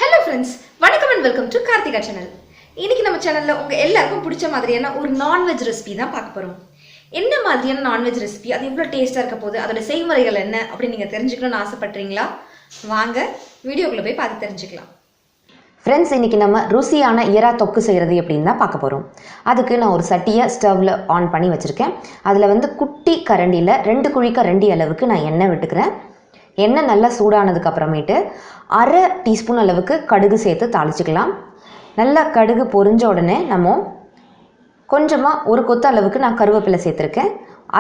Hello friends, welcome and welcome to Karthikha Channel. இன்னைக்கு நம்ம சேனல்ல உங்க எல்லாருக்கும் பிடிச்ச மாதிரியான ஒரு நான்வெஜ் ரெசிபி தான் பார்க்க போறோம். என்ன மாதிரியான நான்வெஜ் ரெசிபி, அது எவ்வளவு டேஸ்டா இருக்க போகுது, அதோட செய்முறைகள் என்ன அப்படி நீங்க தெரிஞ்சுக்கணும்னு ஆசைப்படுறீங்களா? வாங்க வீடியோக்குள்ள போய் பார்த்து தெரிஞ்சுக்கலாம். ஃப்ரெண்ட்ஸ், இன்றைக்கி நம்ம ருசியான இறா தொக்கு செய்கிறது எப்படின்னு தான் பார்க்க போகிறோம். அதுக்கு நான் ஒரு சட்டியை ஸ்டவ்வில் ஆன் பண்ணி வச்சுருக்கேன். அதில் குட்டி கரண்டியில் 2 குழி கரண்டி அளவுக்கு நான் எண்ணெய் விட்டுக்கிறேன். எண்ணெய் நல்லா சூடானதுக்கு அப்புறமேட்டு 1/2 டீஸ்பூன் அளவுக்கு கடுகு சேர்த்து தாளிச்சிக்கலாம். நல்லா கடுகு பொரிஞ்ச உடனே நம்ம கொஞ்சமாக ஒரு கொத்து அளவுக்கு நான் கருவேப்பிலை சேர்த்துருக்கேன்.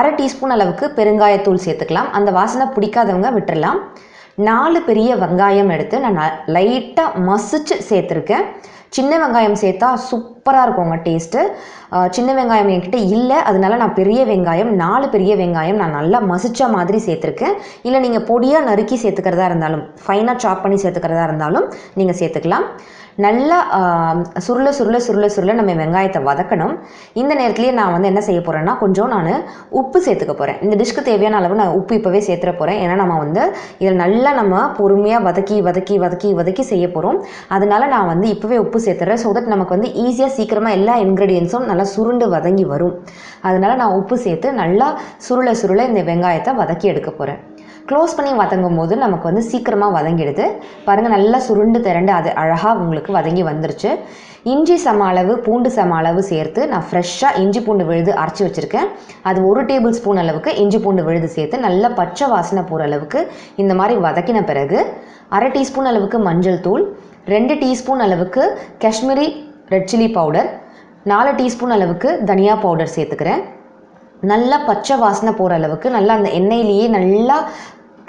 1/2 டீஸ்பூன் அளவுக்கு பெருங்காயத்தூள் சேர்த்துக்கலாம். அந்த வாசனை பிடிக்காதவங்க விட்டுடலாம். 4 பெரிய வெங்காயம் எடுத்து நான் லைட்டாக மசிச்சு சேர்த்துருக்கேன். சின்ன வெங்காயம் சேர்த்தா சூப்பராக இருக்குங்க டேஸ்ட்டு. சின்ன வெங்காயம் என்கிட்ட இல்லை, அதனால நான் பெரிய வெங்காயம் 4 பெரிய வெங்காயம் நான் நல்லா மசிச்ச மாதிரி சேர்த்துருக்கேன். இல்லை நீங்கள் பொடியாக நறுக்கி சேர்த்துக்கிறதா இருந்தாலும், ஃபைனாக சாப் பண்ணி சேர்த்துக்கிறதா இருந்தாலும் நீங்கள் சேர்த்துக்கலாம். நல்லா சுருள நம்ம வெங்காயத்தை வதக்கணும். இந்த நேரத்துலேயே நான் என்ன செய்ய போகிறேன்னா, கொஞ்சம் நான் உப்பு சேர்த்துக்க போகிறேன். இந்த டிஷ்க்கு தேவையான அளவு நான் உப்பு இப்போவே சேர்த்துற போகிறேன். ஏன்னா நம்ம இதில் நல்லா நம்ம பொறுமையாக வதக்கி செய்ய போகிறோம். அதனால நான் இப்போவே உப்பு சேர்த்துறேன். ஸோ தட் நமக்கு ஈஸியாக சீக்கிரமாக எல்லா இன்க்ரீடியன்ஸும் நல்லா சுருண்டு வதங்கி வரும். அதனால நான் உப்பு சேர்த்து நல்லா சுருள இந்த வெங்காயத்தை வதக்கி எடுக்க போகிறேன். க்ளோஸ் பண்ணி வதங்கும் போது நமக்கு சீக்கிரமாக வதங்கிடுது. பாருங்கள், நல்லா சுருண்டு திரண்டு அது அழகாக உங்களுக்கு வதங்கி வந்துருச்சு. இஞ்சி சம அளவு, பூண்டு சம அளவு சேர்த்து நான் ஃப்ரெஷ்ஷாக இஞ்சி பூண்டு விழுது அரைச்சி வச்சுருக்கேன். அது 1 டேபிள் ஸ்பூன் அளவுக்கு இஞ்சி பூண்டு விழுது சேர்த்து நல்லா பச்சை வாசனை போகிற அளவுக்கு இந்த மாதிரி வதக்கின பிறகு 1/2 டீஸ்பூன் அளவுக்கு மஞ்சள் தூள், 2 டீஸ்பூன் அளவுக்கு Kashmiri red chilli powder, 4 teaspoon அளவுக்கு தனியா பவுடர் சேர்த்துக்கிறேன். நல்லா பச்சை வாசனை போகிற அளவுக்கு நல்லா அந்த எண்ணெயிலேயே நல்லா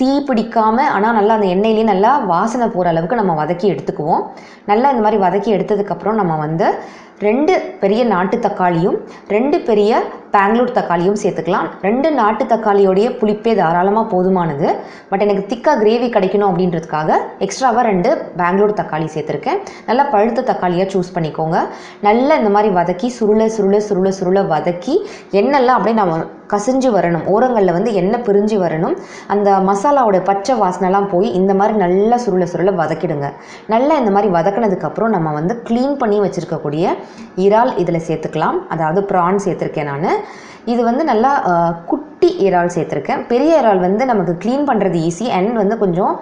தீ பிடிக்காமல், ஆனால் நல்லா அந்த எண்ணெயிலேயே நல்லா வாசனை போகிற அளவுக்கு நம்ம வதக்கி எடுத்துக்குவோம். நல்லா இந்த மாதிரி வதக்கி எடுத்ததுக்கப்புறம் நம்ம 2 பெரிய நாட்டு தக்காளியும் 2 பெரிய பெங்களூர் தக்காளியும் சேர்த்துக்கலாம். 2 நாட்டு தக்காளியோடைய புளிப்பே தாராளமாக போதுமானது. பட் எனக்கு திக்காக கிரேவி கிடைக்கணும் அப்படின்றதுக்காக எக்ஸ்ட்ராவாக 2 பெங்களூர் தக்காளி சேர்த்துருக்கேன். நல்லா பழுத்த தக்காளியாக சூஸ் பண்ணிக்கோங்க. நல்லா இந்த மாதிரி வதக்கி சுருள வதக்கி எண்ணெய்லாம் அப்படியே நம்ம கசிஞ்சு வரணும். ஓரங்களில் எண்ணெய் பிரிஞ்சு வரணும். அந்த மசாலாவோட பச்சை வாசனைலாம் போய் இந்த மாதிரி நல்லா சுருள வதக்கிடுங்க. நல்லா இந்த மாதிரி வதக்கினதுக்கப்புறம் நம்ம க்ளீன் பண்ணி வச்சுருக்கக்கூடிய இறால் இதில் சேர்த்துக்கலாம். அதாவது ப்ரான் சேர்த்துருக்கேன் நான். இது நல்லா குட்டி இறால் சேர்த்துருக்கேன். பெரிய இறால் நமக்கு க்ளீன் பண்ணுறது ஈஸி அண்ட் கொஞ்சம்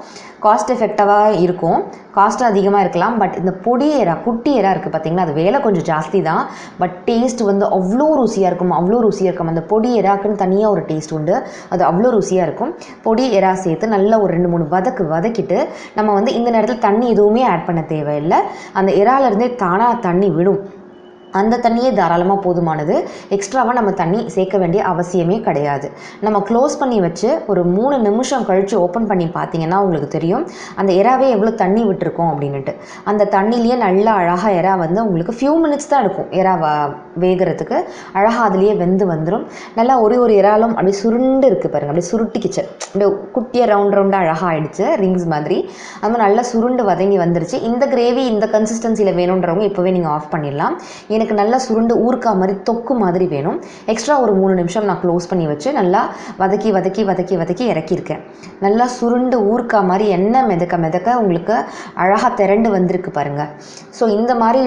காஸ்ட் எஃபெக்டிவாக இருக்கும். காஸ்ட் அதிகமாக இருக்கலாம். பட் இந்த பொடி இறா, குட்டி இறா இருக்குது பார்த்தீங்கன்னா, அது வேலை கொஞ்சம் ஜாஸ்தி தான். பட் டேஸ்ட் அவ்வளோ ருசியாக இருக்கும். அந்த பொடி இறாக்குன்னு தனியாக ஒரு டேஸ்ட் உண்டு. அது அவ்வளோ ருசியாக இருக்கும். பொடி இறா சேர்த்து நல்லா ஒரு 2-3 வதக்கிட்டு நம்ம இந்த நேரத்தில் தண்ணி எதுவுமே ஆட் பண்ண தேவையில்லை. அந்த இறாலேருந்தே தானாக தண்ணி விடும். அந்த தண்ணியே தாராளமாக போதுமானது. எக்ஸ்ட்ராவாக நம்ம தண்ணி சேர்க்க வேண்டிய அவசியமே கிடையாது. நம்ம க்ளோஸ் பண்ணி வச்சு ஒரு 3 நிமிஷம் கழித்து ஓப்பன் பண்ணி பார்த்தீங்கன்னா உங்களுக்கு தெரியும் அந்த இறாவே எவ்வளோ தண்ணி விட்டுருக்கோம் அப்படின்ட்டு. அந்த தண்ணிலேயே நல்லா அழகாக இறா உங்களுக்கு ஃபியூ மினிட்ஸ் தான் எடுக்கும் இறா வேகிறதுக்கு. அழகாக அதுலேயே வெந்து வந்துடும். நல்லா ஒரு இறாலும் அப்படியே சுருண்டு இருக்குது பாருங்கள், அப்படியே சுருட்டிக்கிச்சு, அப்படியே குட்டியாக ரவுண்டாக அழகாக ஆகிடுச்சு, ரிங்ஸ் மாதிரி. அது நல்லா சுருண்டு வதங்கி வந்துருச்சு. இந்த கிரேவி இந்த கன்சிஸ்டன்சியில் வேணுன்றவங்க இப்போவே நீங்கள் ஆஃப் பண்ணிடலாம். எனக்கு நல்லா சுருண்டு ஊறுக்கா மாதிரி தொக்கு மாதிரி வேணும். எக்ஸ்ட்ரா ஒரு 3 நிமிஷம் நான் க்ளோஸ் பண்ணி வச்சு நல்லா வதக்கி இறக்கியிருக்கேன். நல்லா சுருண்டு ஊறுக்கா மாதிரி எண்ணெய் மிதக்க உங்களுக்கு அழகாக திரண்டு வந்திருக்கு பாருங்கள். ஸோ இந்த மாதிரி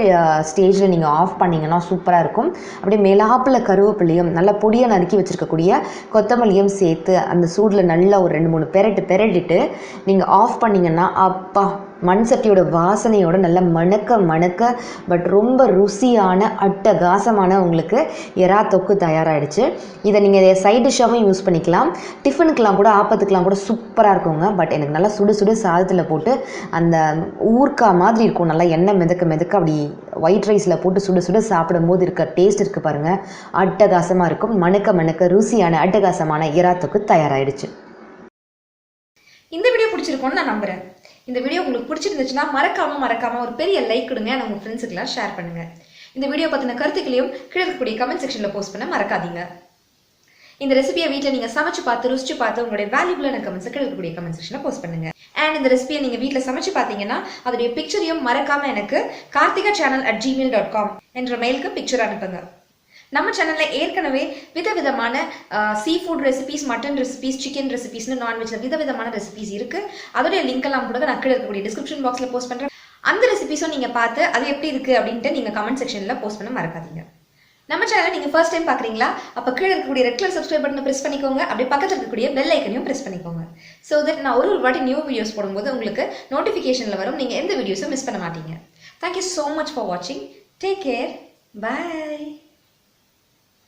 ஸ்டேஜில் நீங்கள் ஆஃப் பண்ணிங்கன்னா சூப்பராக இருக்கும். அப்படியே மேலாப்பில் கருவேப்பிலையும் நல்லா பொடியாக நறுக்கி வச்சுருக்கக்கூடிய கொத்தமல்லியும் சேர்த்து அந்த சூடில் நல்லா ஒரு 2-3 பெரட்டிட்டு நீங்கள் ஆஃப் பண்ணிங்கன்னா அப்பா, மண் சட்டியோட வாசனையோட நல்லா மணக்க பட் ரொம்ப ருசியான அட்டகாசமான உங்களுக்கு எறா தொக்கு தயாராகிடுச்சு. இதை நீங்கள் சைட் டிஷ்ஷாகவும் யூஸ் பண்ணிக்கலாம். டிஃபனுக்கெலாம் கூட, ஆப்பத்துக்கெலாம் கூட சூப்பராக இருக்குங்க. பட் எனக்கு நல்லா சுடு சாதத்தில் போட்டு அந்த ஊறுக்கா மாதிரி இருக்கும். நல்லா எண்ணெய் மிதக்க அப்படி ஒயிட் ரைஸில் போட்டு சுடு சாப்பிடும்போது இருக்க டேஸ்ட் இருக்குது பாருங்கள், அட்டகாசமாக இருக்கும். மணக்க ருசியான அட்டகாசமான எறா தொக்கு தயாராகிடுச்சு. இந்த வீடியோ பிடிச்சிருக்கோன்னு நான் நம்புகிறேன். இந்த வீடியோ உங்களுக்கு பிடிச்சிருந்துச்சுன்னா மறக்காம ஒரு பெரிய லைக் கொடுங்க. உங்கள் ஃப்ரெண்ட்ஸுக்கெல்லாம் ஷேர் பண்ணுங்கள். இந்த வீடியோ பற்றின கருத்துக்களையும் கீழே இருக்கக்கூடிய கமெண்ட் செக்ஷனில் போஸ்ட் பண்ண மறக்காதீங்க. இந்த ரெசிபியை வீட்டில் நீங்கள் சமைச்சு பார்த்து ருசிச்சு பார்த்து உங்களுடைய வேல்யூபிளான கமெண்ட்ஸை கீழே இருக்கக்கூடிய கமெண்ட் செக்ஷனில் போஸ்ட் பண்ணுங்க. அண்ட் இந்த ரெசிபியை நீங்கள் வீட்டில் சமைச்சு பார்த்தீங்கன்னா அதோடைய பிக்சரையும் மறக்காமல் எனக்கு karthikhachannel@gmail.com என்ற மெயிலுக்கு பிக்சர் அனுப்புங்க. நம்ம சேனல்ல ஏற்கனவே விதவிதமான sea food recipes, mutton recipes, chicken ரெசிபீஸ்னு நான்வெஜ்ல விதவிதமான ரெசிபீஸ் இருக்கு. அதோடைய லிங்க் எல்லாம் கூட நான் கீழே இருக்கக்கூடிய டிஸ்கிரிப்ஷன் பாக்ஸ்ல போஸ்ட் பண்றேன். அந்த ரெசிபிஸும் நீங்கள் பார்த்து அது எப்படி இருக்குது அப்படின்ட்டு நீங்கள் கமெண்ட் செக்ஷனில் போஸ்ட் பண்ண மறக்காதீங்க. நம்ம சேனலை நீங்கள் ஃபர்ஸ்ட் டைம் பார்க்குறீங்களா? அப்போ கீழே இருக்கக்கூடிய ரெட் கலர் சப்ஸ்கிரைப் பட்டனை ப்ரெஸ் பண்ணிக்கோங்க. அப்படியே பக்கத்தில் இருக்கக்கூடிய பெல் ஐக்கனையும் ப்ரெஸ் பண்ணிக்கோங்க. ஸோ தட் நான் ஒரு வாட்டி நியூ வீடியோஸ் போடும்போது உங்களுக்கு நோட்டிஃபிகேஷனில் வரும். நீங்கள் எந்த வீடியோஸும் மிஸ் பண்ண மாட்டீங்க. தேங்க்யூ ஸோ மச் ஃபார் வாட்சிங். Take care. பாய்.